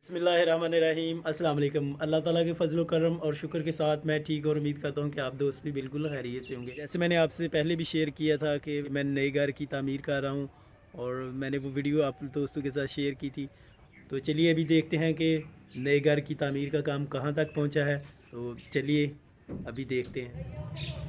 बिस्मिल्लाहिर्रहमानिर्रहीम अस्सलाम वालेकुम। अल्लाह ताला के फजल करम और शुक्र के साथ मैं ठीक और उम्मीद करता हूँ कि आप दोस्त भी बिल्कुल खैरियत से होंगे। जैसे मैंने आपसे पहले भी शेयर किया था कि मैं नए घर की तामीर कर रहा हूँ और मैंने वो वीडियो आप दोस्तों के साथ शेयर की थी। तो चलिए अभी देखते हैं कि नए घर की तामीर का काम कहाँ तक पहुँचा है। तो चलिए अभी देखते हैं।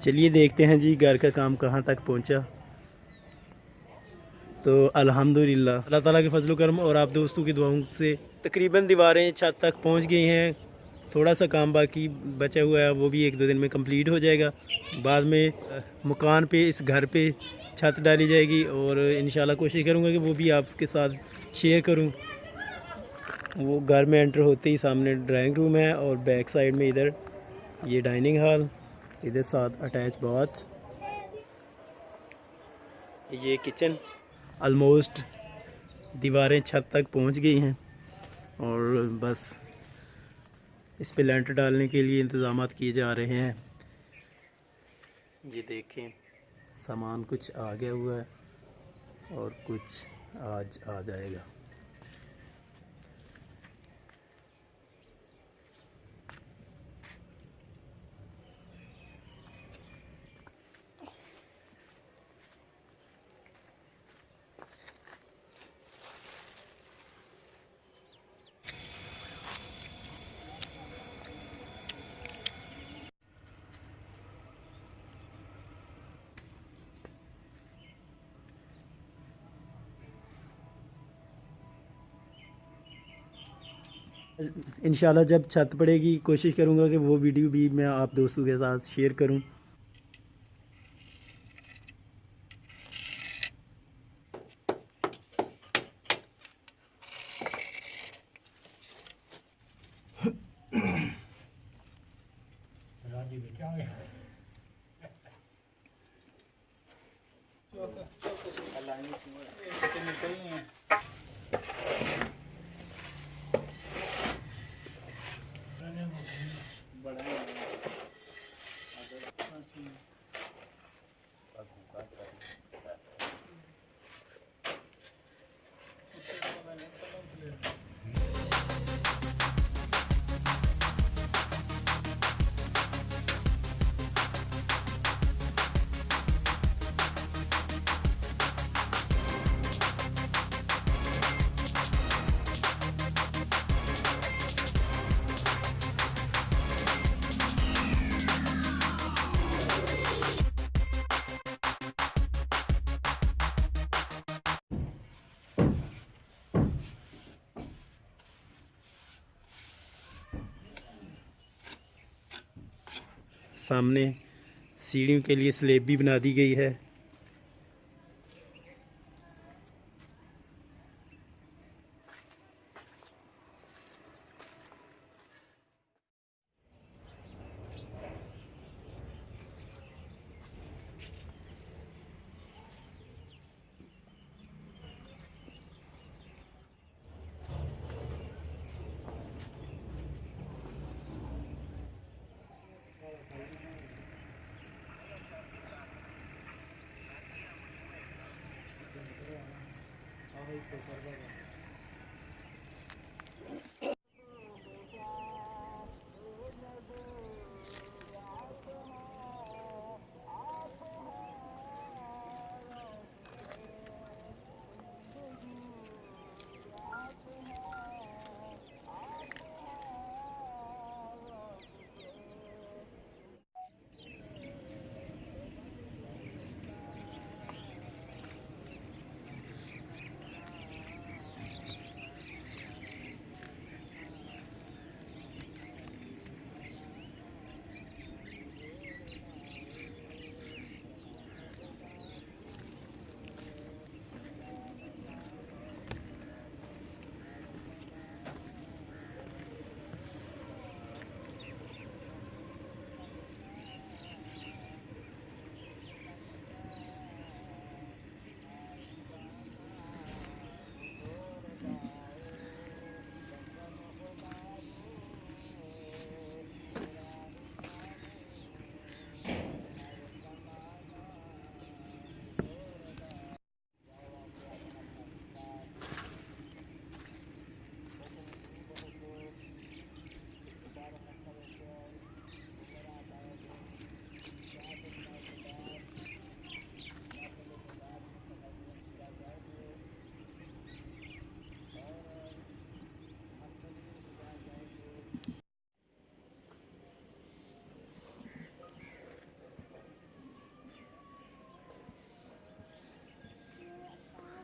चलिए देखते हैं जी घर का काम कहाँ तक पहुँचा। तो अल्हम्दुलिल्लाह अल्लाह ताला के फजल करम और आप दोस्तों की दुआओं से तकरीबन दीवारें छत तक पहुँच गई हैं। थोड़ा सा काम बाकी बचा हुआ है, वो भी एक दो दिन में कंप्लीट हो जाएगा। बाद में मकान पे इस घर पे छत डाली जाएगी और इंशाल्लाह कोशिश करूँगा कि वो भी आपके साथ शेयर करूँ। वो घर में एंटर होते ही सामने ड्राइंग रूम है और बैक साइड में इधर ये डाइनिंग हॉल, इधर साथ अटैच बाथ, ये किचन। ऑलमोस्ट दीवारें छत तक पहुंच गई हैं और बस इस पे लेंटर डालने के लिए इंतज़ाम किए जा रहे हैं। ये देखें सामान कुछ आ गया हुआ है और कुछ आज आ जाएगा। इंशाल्लाह जब छत पड़ेगी कोशिश करूँगा कि वो वीडियो भी मैं आप दोस्तों के साथ शेयर करूँ। सामने सीढ़ियों के लिए स्लेब भी बना दी गई है।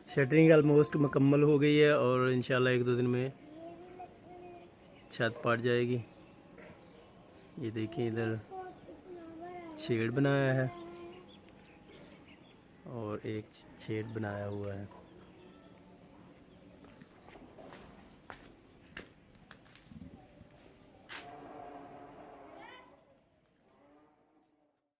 शटरिंग ऑलमोस्ट मुकम्मल हो गई है और इंशाल्लाह 1-2 दिन में छत पड़ जाएगी। ये देखिए इधर शेड बनाया है और एक शेड बनाया हुआ है।